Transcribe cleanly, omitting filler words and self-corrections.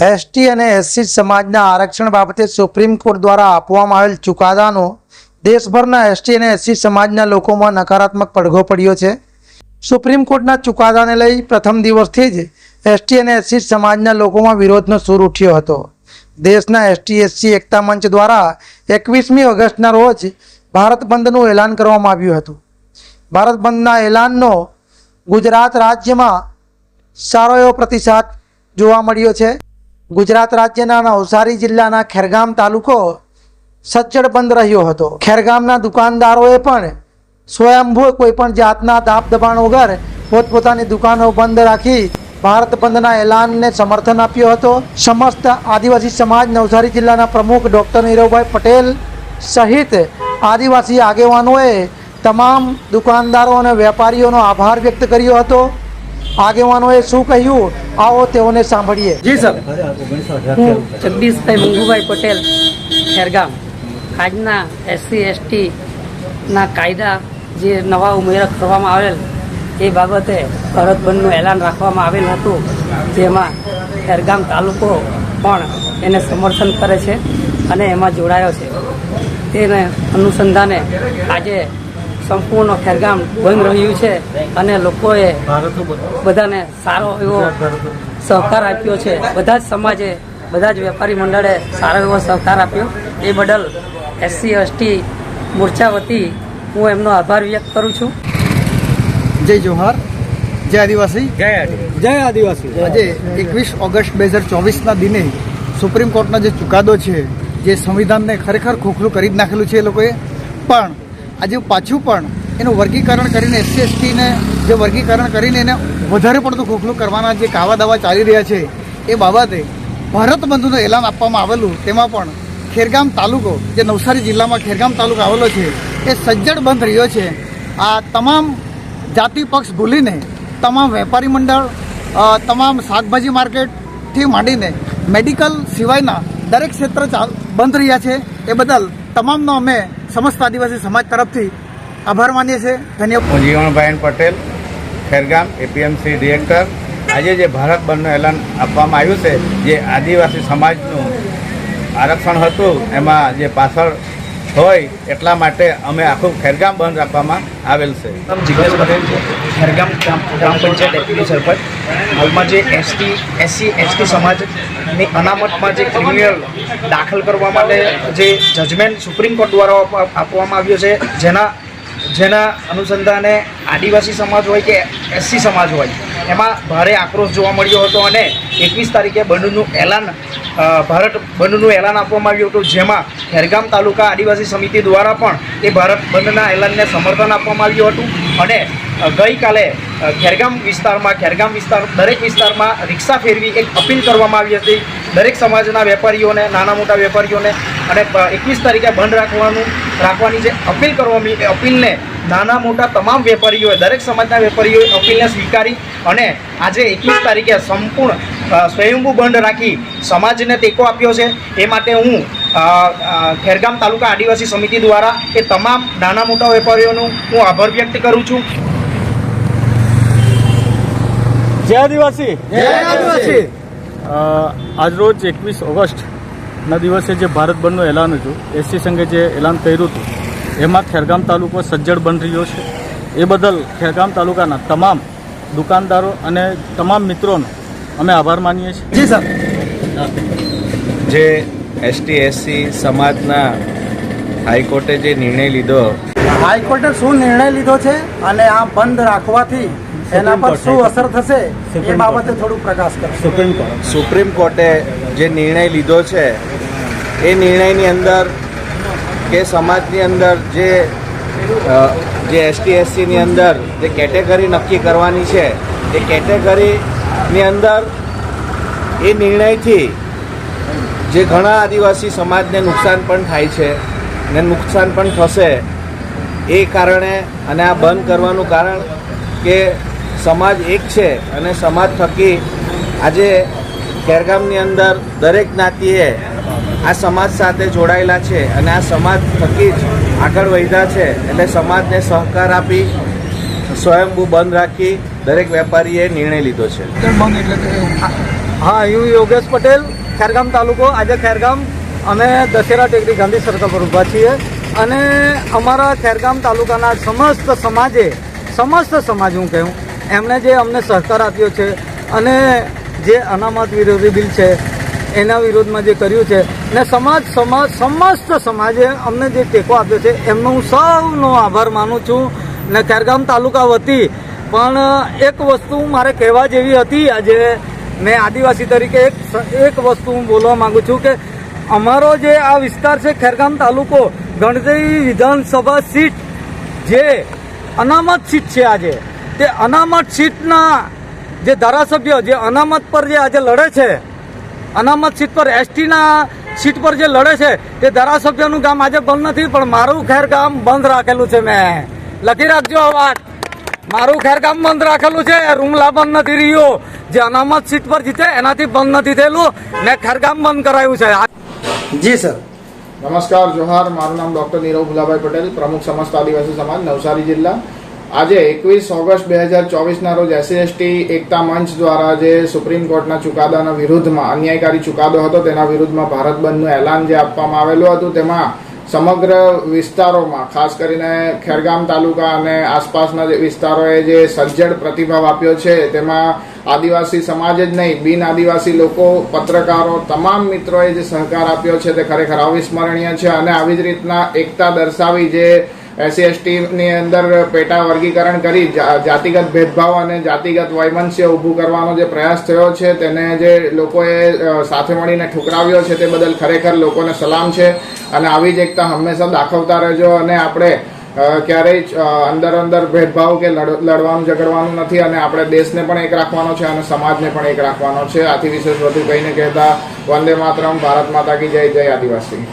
ST અને SC સમાજના આરક્ષણ બાબતે સુપ્રીમ કોર્ટ દ્વારા આપવામાં આવેલ ચુકાદાનો દેશભરના એસટી અને એસસી સમાજના લોકોમાં નકારાત્મક પડઘો પડ્યો છે. સુપ્રીમ કોર્ટના ચુકાદાને લઈ પ્રથમ દિવસથી જ એસટી અને એસસી સમાજના લોકોમાં વિરોધનો સૂર ઉઠ્યો હતો. દેશના એસટી એસસી એકતા મંચ દ્વારા 21મી ઓગસ્ટના રોજ ભારત બંધનું એલાન કરવામાં આવ્યું હતું. ભારત બંધના એલાનનો ગુજરાત રાજ્યમાં સારો એવો પ્રતિસાદ જોવા મળ્યો છે. ગુજરાત રાજ્યના નવસારી જિલ્લાના ખેરગામ તાલુકો સજ્જડ બંધ રહ્યો હતો. ખેરગામના દુકાનદારોએ પણ સ્વયંભૂ કોઈપણ જાતના દાબ દબાણ વગર પોતપોતાની દુકાનો બંધ રાખી ભારત બંધના એલાનને સમર્થન આપ્યો હતો. સમસ્ત આદિવાસી સમાજ નવસારી જિલ્લાના પ્રમુખ ડૉક્ટર નીરવભાઈ પટેલ સહિત આદિવાસી આગેવાનોએ તમામ દુકાનદારો અને વેપારીઓનો આભાર વ્યક્ત કર્યો હતો. આગેવાનોએ શું કહ્યું આવો તેઓને સાંભળીએ. જી સર. હું જગદીશભાઈ મંગુભાઈ પટેલ ખેરગામ. આજના એસસી એસટીના કાયદા જે નવા ઉમેરા કરવામાં આવેલ એ બાબતે ભારત બંધનું એલાન રાખવામાં આવેલ હતું, જેમાં ખેરગામ તાલુકો પણ એને સમર્થન કરે છે અને એમાં જોડાયો છે. તેને અનુસંધાને આજે સંપૂર્ણ ખેરગામ બંધ રહ્યું છે અને લોકોએ બધાને સારો એવો સહકાર આપ્યો છે. બધા જ સમાજે, બધા જ વેપારી મંડળે સારો એવો સહકાર આપ્યો. એ બદલ એસસી એસટી મોરચા વતી હું એમનો આભાર વ્યક્ત કરું છું. જય જોહાર, જય આદિવાસી, જય આદિવાસી. આજે 21 ઓગસ્ટ 2024ના દિને સુપ્રીમ કોર્ટનો જે ચુકાદો છે, જે સંવિધાનને ખરેખર ખોખલું કરી જ નાખેલું છે એ લોકોએ, પણ આજે પાછું પણ એનું વર્ગીકરણ કરીને એસસી એસટીને જે વર્ગીકરણ કરીને એને વધારે પડતું ખોખલું કરવાના જે કાવા દાવા ચાલી રહ્યા છે એ બાબતે ભારત બંધનું એલાન આપવામાં આવેલું, તેમાં પણ ખેરગામ તાલુકો, જે નવસારી જિલ્લામાં ખેરગામ તાલુકો આવેલો છે, એ સજ્જડ બંધ રહ્યો છે. આ તમામ જાતિ પક્ષ ભૂલીને તમામ વેપારી મંડળ, તમામ શાકભાજી માર્કેટથી માંડીને મેડિકલ સિવાયના દરેક ક્ષેત્ર બંધ રહ્યા છે. એ બદલ તમામનો અમે સમસ્ત આદિવાસી સમાજ તરફથી આભાર માનીએ છીએ. ધન્યવાદ. હું જીવણભાઈ પટેલ, ખેરગામ એપીએમસી ડિરેક્ટર. આજે જે ભારત બંધનું એલાન આપવામાં આવ્યું છે, જે આદિવાસી સમાજનું આરક્ષણ હતું એમાં જે પાછળ હોય એટલા માટે અમે આખું ખેરગામ બંધ રાખવામાં આવેલ છે. જિગ્નેશ પટેલ છે, ખેરગામ ગ્રામ પંચાયત ડેપ્યુટી સરપંચ. હાલમાં જે એસસી એસટી સમાજની અનામતમાં જે ક્રિમિનલ દાખલ કરવા માટે જે જજમેન્ટ સુપ્રીમ કોર્ટ દ્વારા આપવામાં આવ્યો છે, જેના અનુસંધાને આદિવાસી સમાજ હોય કે એસસી સમાજ હોય એમાં ભારે આક્રોશ જોવા મળ્યો હતો અને 21 તારીખે બંધનું એલાન ભારત બંધનું એલાન આપવામાં આવ્યું હતું, જેમાં ખેરગામ તાલુકા આદિવાસી સમિતિ દ્વારા પણ એ ભારત બંધના એલાનને સમર્થન આપવામાં આવ્યું હતું. અને ગઈકાલે ખેરગામ વિસ્તાર દરેક વિસ્તારમાં રિક્ષા ફેરવી એક અપીલ કરવામાં આવી હતી દરેક સમાજના વેપારીઓને, નાના મોટા વેપારીઓને, અને 21 તારીખે બંધ રાખવાની જે અપીલ કરવામાં, એ અપીલને નાના મોટા તમામ વેપારીઓએ, દરેક સમાજના વેપારીઓએ અપીલને સ્વીકારી અને આજે 21 તારીખે સંપૂર્ણ સ્વયંભૂ બંધ રાખી સમાજને ટેકો આપ્યો છે. એ માટે હું ખેરગામ તાલુકા આદિવાસી સમિતિ દ્વારા એ તમામ નાના મોટા વેપારીઓનું હું આભાર વ્યક્ત કરું છું. જય આદિવાસી, જય આદિવાસી. આજરોજ 21 ઓગસ્ટના દિવસે જે ભારત બંધનું એલાન હતું, એસસી સંઘે જે એલાન કર્યું હતું, એમાં ખેરગામ તાલુકો સજ્જડ બંધ રહ્યો છે. એ બદલ ખેરગામ તાલુકાના તમામ દુકાનદારો અને તમામ મિત્રોનો અમે આભાર માનીએ છીએ. જી સર. જે એસટી એસસી સમાજના હાઈકોર્ટે જે નિર્ણય લીધો, હાઈકોર્ટે શું નિર્ણય લીધો છે અને આ બંધ રાખવાથી એના પર શું અસર થશે એ બાબતે થોડું પ્રકાશ કરો. સુપ્રીમ કોર્ટે જે નિર્ણય લીધો છે એ નિર્ણયની અંદર કે સમાજની અંદર જે એસટી એસસીની અંદર જે કેટેગરી નક્કી કરવાની છે, એ કેટેગરીની અંદર એ નિર્ણયથી જે ઘણા આદિવાસી સમાજને નુકસાન પણ થાય છે ને નુકસાન પણ થશે. એ કારણે અને આ બંધ કરવાનું કારણ કે સમાજ એક છે અને સમાજ થકી આજે ખેરગામની અંદર દરેક જ્ઞાતિએ આ સમાજ સાથે જોડાયેલા છે અને આ સમાજ થકી જ આગળ વધ્યા છે. એટલે સમાજને સહકાર આપી સ્વયંભૂ બંધ રાખી દરેક વેપારીએ નિર્ણય લીધો છે. હા, હું યોગેશ પટેલ, ખેરગામ તાલુકો. આજે ખેરગામ અમે દશેરા ટેકરી ગાંધી સર્કલ પર ઊભા છીએ અને અમારા ખેરગામ તાલુકાના સમસ્ત સમાજ હું કહું એમણે જે અમને સહકાર આપ્યો છે અને જે અનામત વિરોધી બિલ છે એના વિરોધમાં જે કર્યું છે ને સમસ્ત સમાજે અમને જે ટેકો આપ્યો છે એમનો હું સૌનો આભાર માનું છું. ને ખેરગામ તાલુકા વતી પણ એક વસ્તુ મારે કહેવા જેવી હતી. આજે મેં આદિવાસી તરીકે એક વસ્તુ હું બોલવા માંગુ છું કે અમારો જે આ વિસ્તાર છે ખેરગામ તાલુકો, ગણદેવી વિધાનસભા સીટ જે અનામત સીટ છે, આજે તે અનામત સીટના જે ધારાસભ્ય જે અનામત પર જે આજે લડે છે, અનામત સીટ પર એસટીના સીટ પર જે લડે છે તે ધારાસભ્યનું ગામ આજે બંધ નથી, પણ મારું ખેરગામ બંધ રાખેલું છે. મેં લખી રાખજો આ વાત, મારું ખેરગામ બંધ રાખેલું છે. રૂમલા બંધ નથી રહ્યો, જે અનામત સીટ પર જીતે એનાથી બંધ નથી થયેલું. મેં ખેરગામ બંધ કરાયું છે. જી સર. નમસ્કાર, જોહાર. મારું નામ ડોક્ટર નીરવ ભુલાભાઈ પટેલ, પ્રમુખ સમસ્ત આદિવાસી સમાજ નવસારી જિલ્લા. આજે 21 ઓગસ્ટ 2024ના રોજ SC/ST એકતા મંચ દ્વારા જે સુપ્રીમ કોર્ટના ચુકાદાના વિરુદ્ધમાં અન્યાયકારી ચુકાદો હતો તેના વિરુદ્ધમાં ભારત બંધનું એલાન જે આપવામાં આવેલું હતું, તેમાં સમગ્ર વિસ્તારોમાં ખાસ કરીને ખેરગામ તાલુકા અને આસપાસના જે વિસ્તારોએ જે સજ્જડ પ્રતિભાવ આપ્યો છે, તેમાં આદિવાસી સમાજ જ નહીં, બિન આદિવાસી લોકો, પત્રકારો, તમામ મિત્રોએ જે સહકાર આપ્યો છે તે ખરેખર અવિસ્મરણીય છે. અને આવી જ રીતના એકતા દર્શાવી જે SC/ST ની અંદર પેટા વર્ગીકરણ કરી જાતિગત ભેદભાવ અને જાતિગત વૈમનસ્ય ઊભું કરવાનો જે પ્રયાસ થયો છે તેને જે લોકોએ સાથે મળીને ઠુકરાવ્યો છે તે બદલ ખરેખર લોકોને સલામ છે. અને આવી જ એકતા હંમેશા દાખવતા રહેજો અને આપણે ક્યારેય અંદર ભેદભાવ કે લડવાનું ઝઘડવાનું નથી અને આપણે દેશને પણ એક રાખવાનો છે અને સમાજને પણ એક રાખવાનો છે. આથી વિશેષ વધુ કહીને કહેતા વંદે માતરમ, ભારત માતા કી જય, જય આદિવાસી.